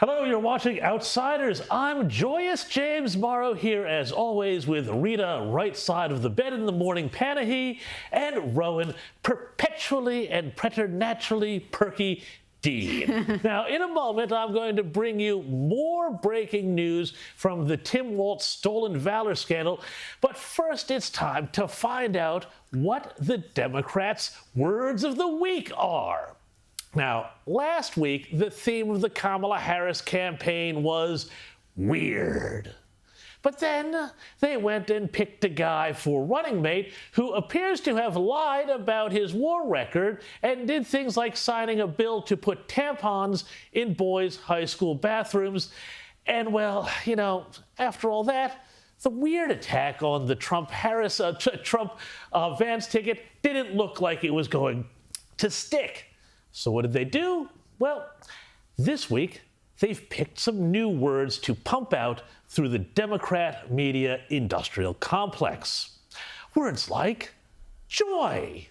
Hello, you're watching Outsiders. I'm joyous James Morrow here as always with Rita, right side of the bed in the morning, Panahi, and Rowan, perpetually and preternaturally perky Dean. Now, in a moment, I'm going to bring you more breaking news from the Tim Waltz stolen valor scandal. But first, it's time to find out what the Democrats' words of the week are. Now, last week, the theme of the Kamala Harris campaign was weird. But then they went and picked a guy for running mate who appears to have lied about his war record and did things like signing a bill to put tampons in boys' high school bathrooms. And, well, you know, after all that, the weird attack on the Trump-Vance ticket didn't look like it was going to stick. So what did they do? Well, this week, they've picked some new words to pump out through the Democrat media industrial complex. Words like joy.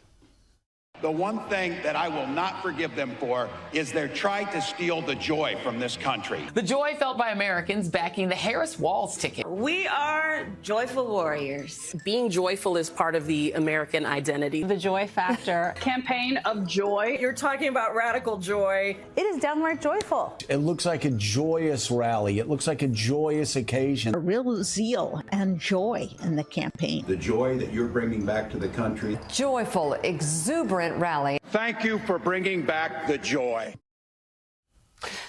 The one thing that I will not forgive them for is their try to steal the joy from this country. The joy felt by Americans backing the Harris-Waltz ticket. We are joyful warriors. Being joyful is part of the American identity. The joy factor. Campaign of joy. You're talking about radical joy. It is downright joyful. It looks like a joyous rally. It looks like a joyous occasion. A real zeal and joy in the campaign. The joy that you're bringing back to the country. Joyful, exuberant rally. Thank you for bringing back the joy.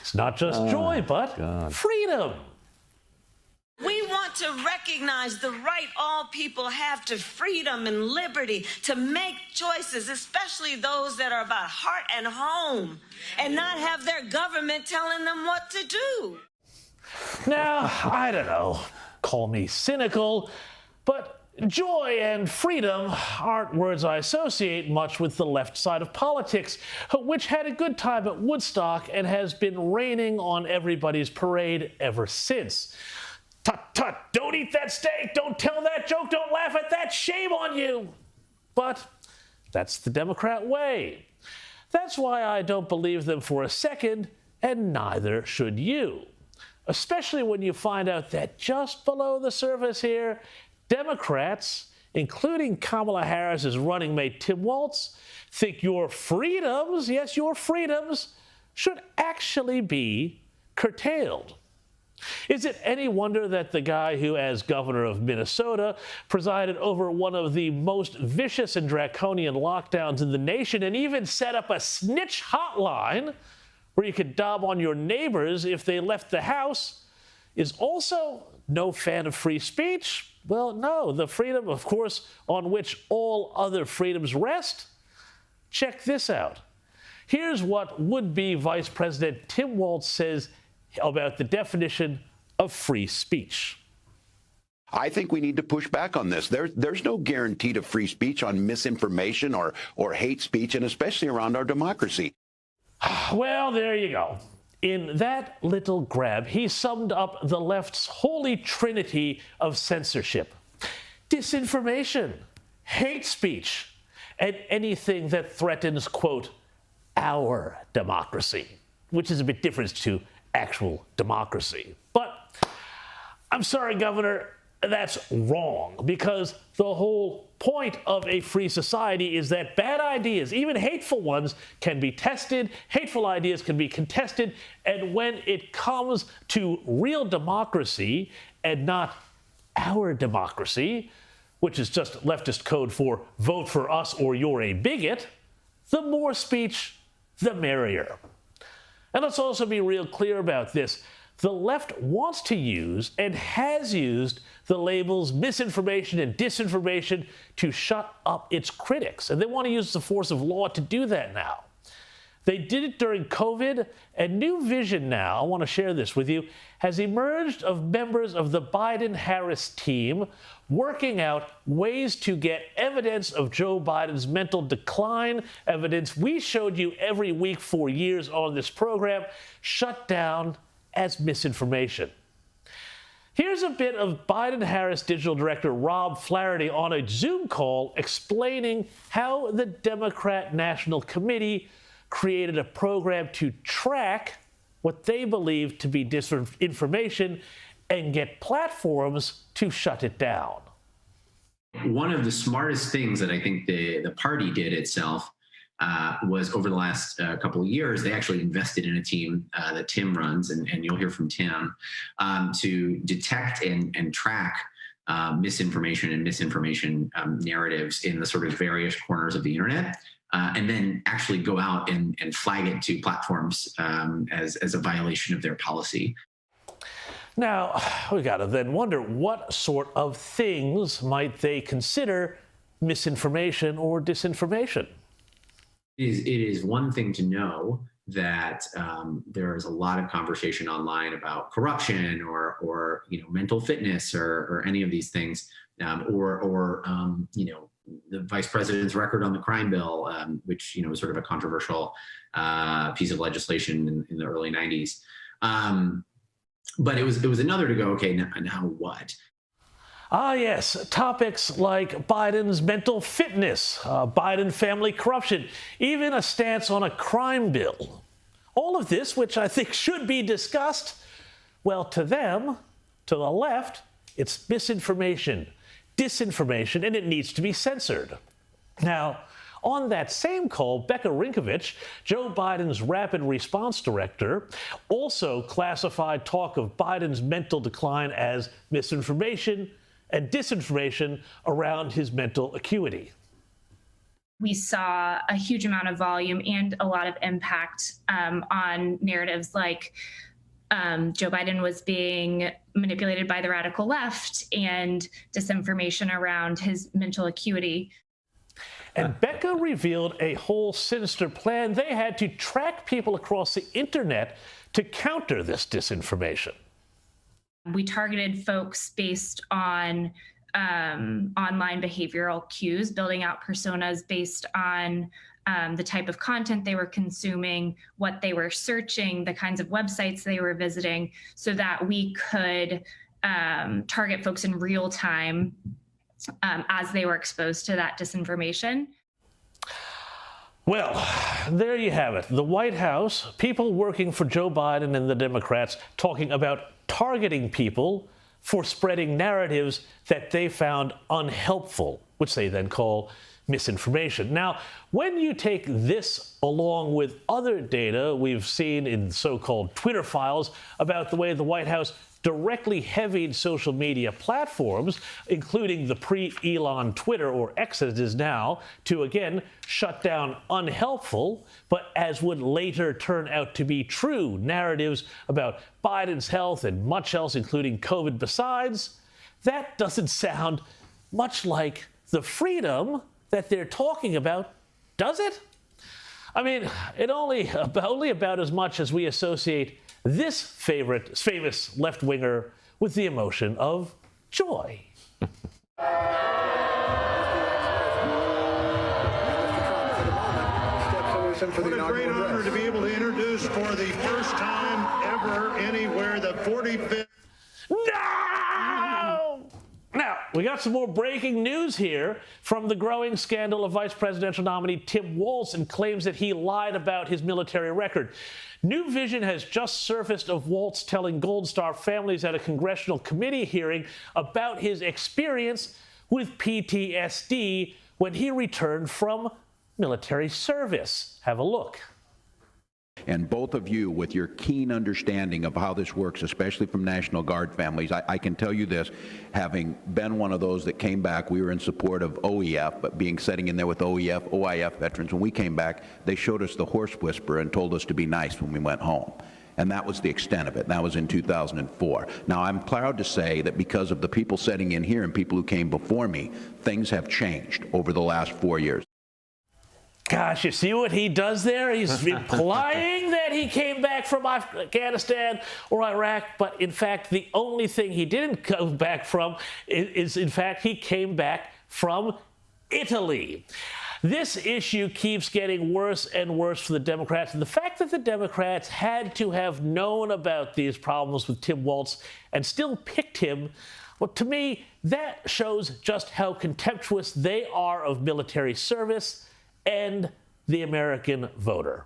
It's not just joy, but freedom. We want to recognize the right all people have to freedom and liberty to make choices, especially those that are about heart and home, and not have their government telling them what to do. Now, I don't know, call me cynical, but joy and freedom aren't words I associate much with the left side of politics, which had a good time at Woodstock and has been raining on everybody's parade ever since. Tut, tut, don't eat that steak, don't tell that joke, don't laugh at that, shame on you. But that's the Democrat way. That's why I don't believe them for a second, and neither should you. Especially when you find out that just below the surface here, Democrats, including Kamala Harris's running mate Tim Waltz, think your freedoms, yes, your freedoms, should actually be curtailed. Is it any wonder that the guy who, as governor of Minnesota, presided over one of the most vicious and draconian lockdowns in the nation and even set up a snitch hotline where you could dob on your neighbors if they left the house, is also no fan of free speech? Well, no, the freedom, of course, on which all other freedoms rest. Check this out. Here's what would-be Vice President Tim Waltz says about the definition of free speech. I think we need to push back on this. There's no guarantee to free speech on misinformation or hate speech, and especially around our democracy. Well, there you go. In that little grab, he summed up the left's holy trinity of censorship: disinformation, hate speech, and anything that threatens, quote, our democracy, which is a bit different to actual democracy. But I'm sorry, Governor, that's wrong, because the whole point of a free society is that bad ideas, even hateful ones, can be tested, hateful ideas can be contested, and when it comes to real democracy and not our democracy, which is just leftist code for vote for us or you're a bigot, the more speech, the merrier. And let's also be real clear about this. The left wants to use and has used the labels misinformation and disinformation to shut up its critics. And they want to use the force of law to do that now. They did it during COVID, and new vision now, I want to share this with you, has emerged of members of the Biden-Harris team working out ways to get evidence of Joe Biden's mental decline, evidence we showed you every week for years on this program, shut down as misinformation. Here's a bit of Biden-Harris Digital Director Rob Flery on a Zoom call explaining how the Democrat National Committee created a program to track what they believe to be disinformation and get platforms to shut it down. One of the smartest things that I think the party did itself was over the last couple of years, they actually invested in a team that Tim runs, and you'll hear from Tim, to detect and track misinformation and misinformation narratives in the sort of various corners of the internet, and then actually go out and flag it to platforms as a violation of their policy. Now, we got to then wonder, what sort of things might they consider misinformation or disinformation? It is one thing to know that there is a lot of conversation online about corruption or mental fitness or any of these things, or the vice president's record on the crime bill, which was sort of a controversial piece of legislation in the early 90s. But it was another to go, okay, now what? Ah, yes, topics like Biden's mental fitness, Biden family corruption, even a stance on a crime bill. All of this, which I think should be discussed, well, to them, to the left, it's misinformation, disinformation, and it needs to be censored. Now, on that same call, Becca Rinkovich, Joe Biden's rapid response director, also classified talk of Biden's mental decline as misinformation and disinformation around his mental acuity. We saw a huge amount of volume and a lot of impact on narratives like Joe Biden was being manipulated by the radical left and disinformation around his mental acuity. And Becca revealed a whole sinister plan. They had to track people across the internet to counter this disinformation. We targeted folks based on online behavioral cues, building out personas based on the type of content they were consuming, what they were searching, the kinds of websites they were visiting, so that we could target folks in real time as they were exposed to that disinformation. Well, there you have it. The White House, people working for Joe Biden and the Democrats, talking about targeting people for spreading narratives that they found unhelpful, which they then call misinformation. Now, when you take this along with other data we've seen in so-called Twitter files about the way the White House directly heavied social media platforms, including the pre-Elon Twitter, or X as it is now, to again shut down unhelpful, but as would later turn out to be true, narratives about Biden's health and much else, including COVID besides, that doesn't sound much like the freedom that they're talking about, does it? I mean, it only about as much as we associate this famous left-winger with the emotion of joy. What a great honor to be able to introduce for the first time ever anywhere the 45th. No! Now, we got some more breaking news here from the growing scandal of vice presidential nominee Tim Waltz and claims that he lied about his military record. New vision has just surfaced of Waltz telling Gold Star families at a congressional committee hearing about his experience with PTSD when he returned from military service. Have a look. And both of you, with your keen understanding of how this works, especially from National Guard families, I can tell you this, having been one of those that came back, we were in support of OEF, but sitting in there with OIF veterans, when we came back, they showed us the horse whisperer and told us to be nice when we went home. And that was the extent of it. That was in 2004. Now, I'm proud to say that because of the people sitting in here and people who came before me, things have changed over the last 4 years. Gosh, you see what he does there? He's implying that he came back from Afghanistan or Iraq, but in fact, the only thing he didn't come back from is in fact, he came back from Italy. This issue keeps getting worse and worse for the Democrats. And the fact that the Democrats had to have known about these problems with Tim Waltz and still picked him, well, to me, that shows just how contemptuous they are of military service and the American voter.